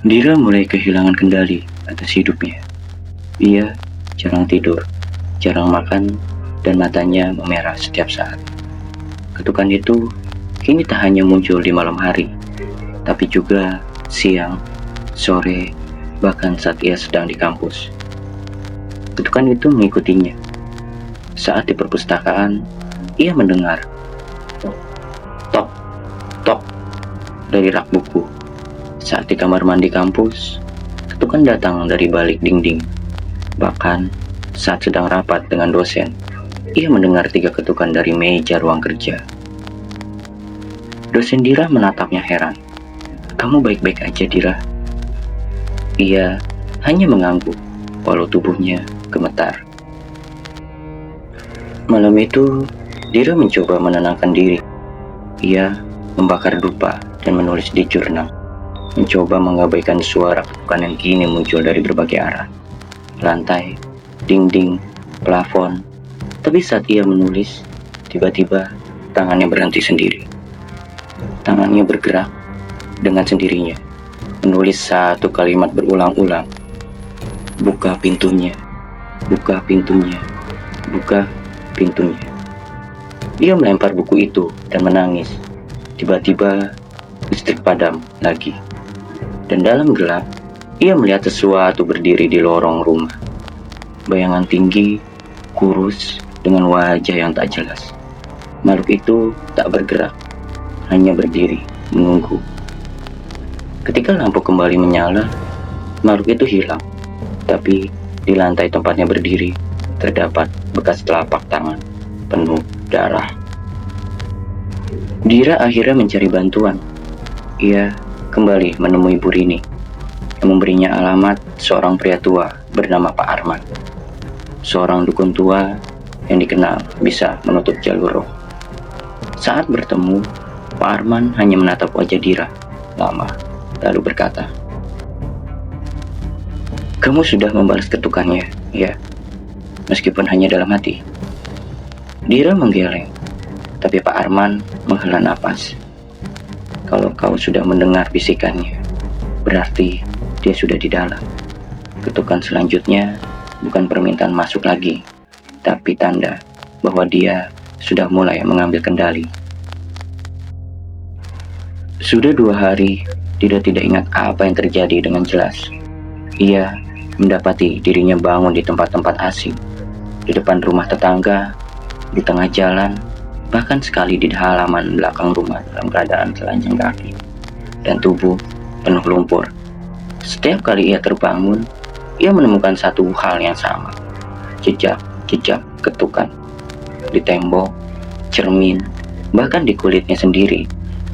Dira mulai kehilangan kendali atas hidupnya. Ia jarang tidur, jarang makan, dan matanya memerah setiap saat. Ketukan itu kini tak hanya muncul di malam hari, tapi juga siang, sore, bahkan saat ia sedang di kampus. Ketukan itu mengikutinya. Saat di perpustakaan, ia mendengar tok, tok dari rak buku. Saat di kamar mandi kampus, ketukan datang dari balik dinding. Bahkan saat sedang rapat dengan dosen, ia mendengar 3 ketukan dari meja ruang kerja. Dosen Dira menatapnya heran. "Kamu baik-baik aja, Dira?" Ia hanya mengangguk, walau tubuhnya gemetar. Malam itu, Dira mencoba menenangkan diri. Ia membakar dupa dan menulis di jurnal, mencoba mengabaikan suara ketukan yang kini muncul dari berbagai arah. Lantai, dinding, plafon. Tapi saat ia menulis, tiba-tiba tangannya berhenti sendiri. Tangannya bergerak dengan sendirinya, menulis satu kalimat berulang-ulang. "Buka pintunya, buka pintunya, buka pintunya." Ia melempar buku itu dan menangis. Tiba-tiba listrik padam lagi. Dan dalam gelap, ia melihat sesuatu berdiri di lorong rumah. Bayangan tinggi, kurus, dengan wajah yang tak jelas. Makhluk itu tak bergerak, hanya berdiri, menunggu. Ketika lampu kembali menyala, makhluk itu hilang. Tapi di lantai tempatnya berdiri, terdapat bekas telapak tangan penuh darah. Dira akhirnya mencari bantuan. Ia kembali menemui Bu Rini, yang memberinya alamat seorang pria tua bernama Pak Arman. Seorang dukun tua yang dikenal bisa menutup jalur roh. Saat bertemu, Pak Arman hanya menatap wajah Dira lama, lalu berkata, "Kamu sudah membalas ketukannya, ya, meskipun hanya dalam hati." Dira menggeleng, tapi Pak Arman menghela napas. "Kalau kau sudah mendengar bisikannya, berarti dia sudah di dalam. Ketukan selanjutnya bukan permintaan masuk lagi, tapi tanda bahwa dia sudah mulai mengambil kendali." Sudah 2 hari, Dira tidak ingat apa yang terjadi dengan jelas. Ia mendapati dirinya bangun di tempat-tempat asing, di depan rumah tetangga, di tengah jalan, bahkan sekali di halaman belakang rumah dalam keadaan telanjang kaki, dan tubuh penuh lumpur. Setiap kali ia terbangun, ia menemukan satu hal yang sama, jejak-jejak ketukan. Di tembok, cermin, bahkan di kulitnya sendiri,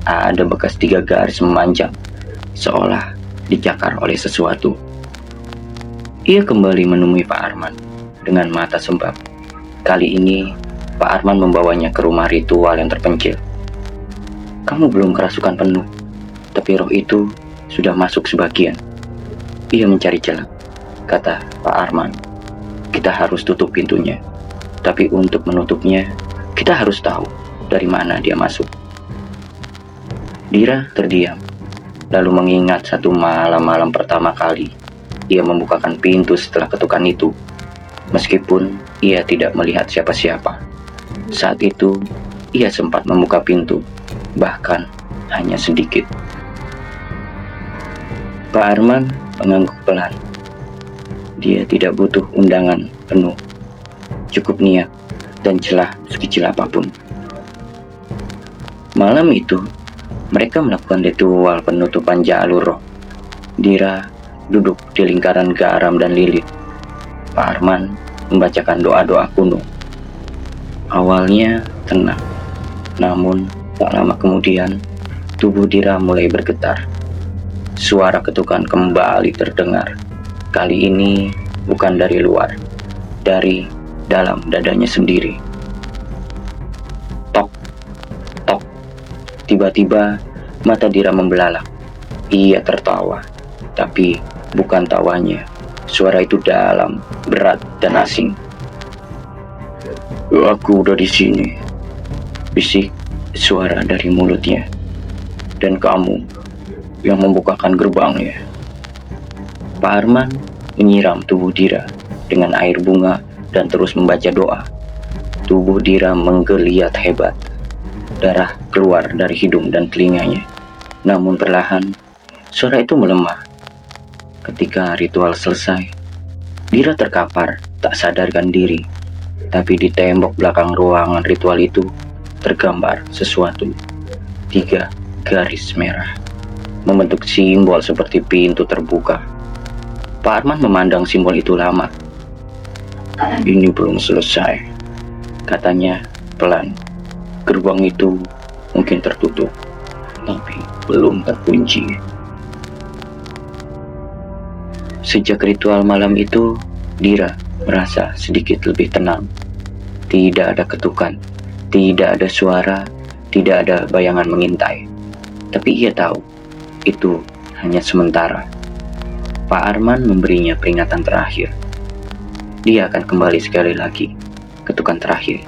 ada bekas 3 garis memanjang, seolah dicakar oleh sesuatu. Ia kembali menemui Pak Arman dengan mata sembab. Kali ini, Pak Arman membawanya ke rumah ritual yang terpencil. "Kamu belum kerasukan penuh, tapi roh itu sudah masuk sebagian. Ia mencari celah," kata Pak Arman. "Kita harus tutup pintunya. Tapi untuk menutupnya, kita harus tahu dari mana dia masuk." Dira terdiam, lalu mengingat satu malam pertama kali ia membukakan pintu setelah ketukan itu. Meskipun ia tidak melihat siapa-siapa, saat itu ia sempat membuka pintu, bahkan hanya sedikit. Pak Arman mengangguk pelan. Dia tidak butuh undangan penuh, cukup niat dan celah sekecil apapun. Malam itu, mereka melakukan ritual penutupan jalur roh. Dira duduk di lingkaran garam dan lilin. Pak Arman membacakan doa-doa kuno. Awalnya tenang, namun tak lama kemudian tubuh Dira mulai bergetar. Suara ketukan kembali terdengar. Kali ini bukan dari luar, dari dalam dadanya sendiri. Tok, tok. Tiba-tiba mata Dira membelalak. Ia tertawa, tapi bukan tawanya. Suara itu dalam, berat, dan asing. "Aku udah di sini," bisik suara dari mulutnya. "Dan kamu yang membukakan gerbangnya." Pak Arman menyiram tubuh Dira dengan air bunga dan terus membaca doa. Tubuh Dira menggeliat hebat. Darah keluar dari hidung dan telinganya. Namun perlahan, suara itu melemah. Ketika ritual selesai, Dira terkapar, tak sadarkan diri. Tapi di tembok belakang ruangan ritual itu tergambar sesuatu. 3 garis merah membentuk simbol seperti pintu terbuka. Pak Arman memandang simbol itu lama. "Ini belum selesai," katanya pelan. "Gerbang itu mungkin tertutup, tapi belum terkunci." Sejak ritual malam itu, Dira merasa sedikit lebih tenang. Tidak ada ketukan, tidak ada suara, tidak ada bayangan mengintai. Tapi ia tahu, itu hanya sementara. Pak Arman memberinya peringatan terakhir. Dia akan kembali sekali lagi, ketukan terakhir.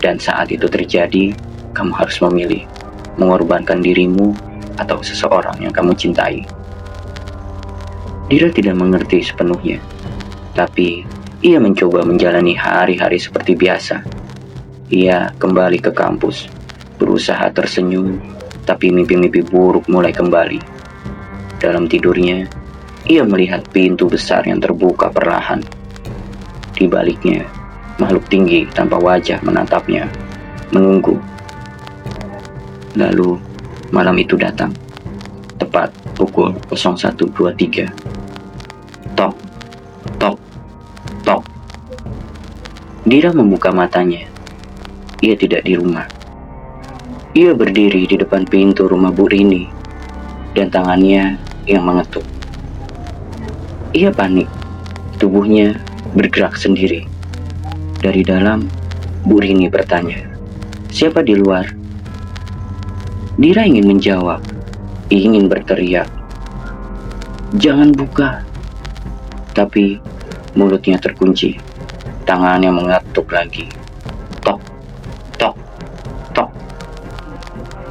Dan saat itu terjadi, kamu harus memilih, mengorbankan dirimu atau seseorang yang kamu cintai. Dira tidak mengerti sepenuhnya, tapi ia mencoba menjalani hari-hari seperti biasa. Ia kembali ke kampus, berusaha tersenyum, tapi mimpi-mimpi buruk mulai kembali. Dalam tidurnya, ia melihat pintu besar yang terbuka perlahan. Di baliknya, makhluk tinggi tanpa wajah menatapnya, menunggu. Lalu, malam itu datang, tepat pukul 01.23. Tok, tok, tok. Dira membuka matanya. Ia tidak di rumah. Ia berdiri di depan pintu rumah Bu Rini, dan tangannya yang mengetuk. Ia panik, tubuhnya bergerak sendiri. Dari dalam, Bu Rini bertanya, "Siapa di luar?" Dira ingin menjawab, ingin berteriak, "Jangan buka!" Tapi mulutnya terkunci, tangannya mengetuk lagi. Tok, tok, tok.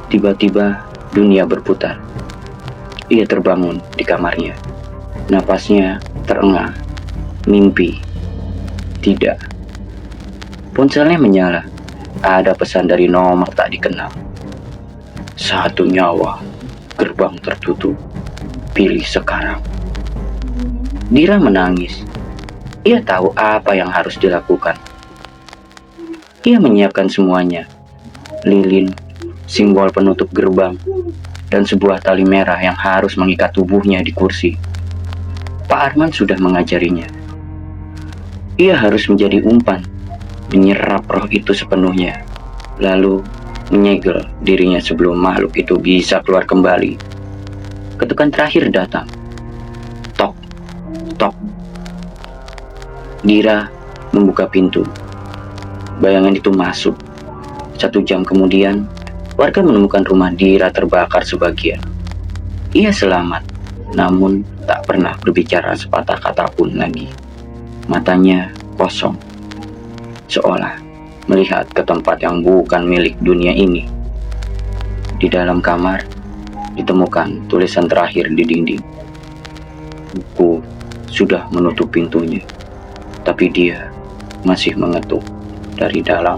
Tiba-tiba dunia berputar. Ia terbangun di kamarnya. Napasnya terengah. Mimpi. Tidak. Ponselnya menyala. Ada pesan dari nomor tak dikenal. "1 nyawa. Gerbang tertutup. Pilih sekarang." Dira menangis. Ia tahu apa yang harus dilakukan. Ia menyiapkan semuanya. Lilin, simbol penutup gerbang, dan sebuah tali merah yang harus mengikat tubuhnya di kursi. Pak Arman sudah mengajarinya. Ia harus menjadi umpan, menyerap roh itu sepenuhnya, lalu menyegel dirinya sebelum makhluk itu bisa keluar kembali. Ketukan terakhir datang. Tok, tok. Dira membuka pintu. Bayangan itu masuk. 1 jam kemudian, warga menemukan rumah Dira terbakar sebagian. Ia selamat, namun tak pernah berbicara sepatah kata pun lagi. Matanya kosong, seolah melihat ke tempat yang bukan milik dunia ini. Di dalam kamar, ditemukan tulisan terakhir di dinding. Buku sudah menutup pintunya, tapi dia masih mengetuk dari dalam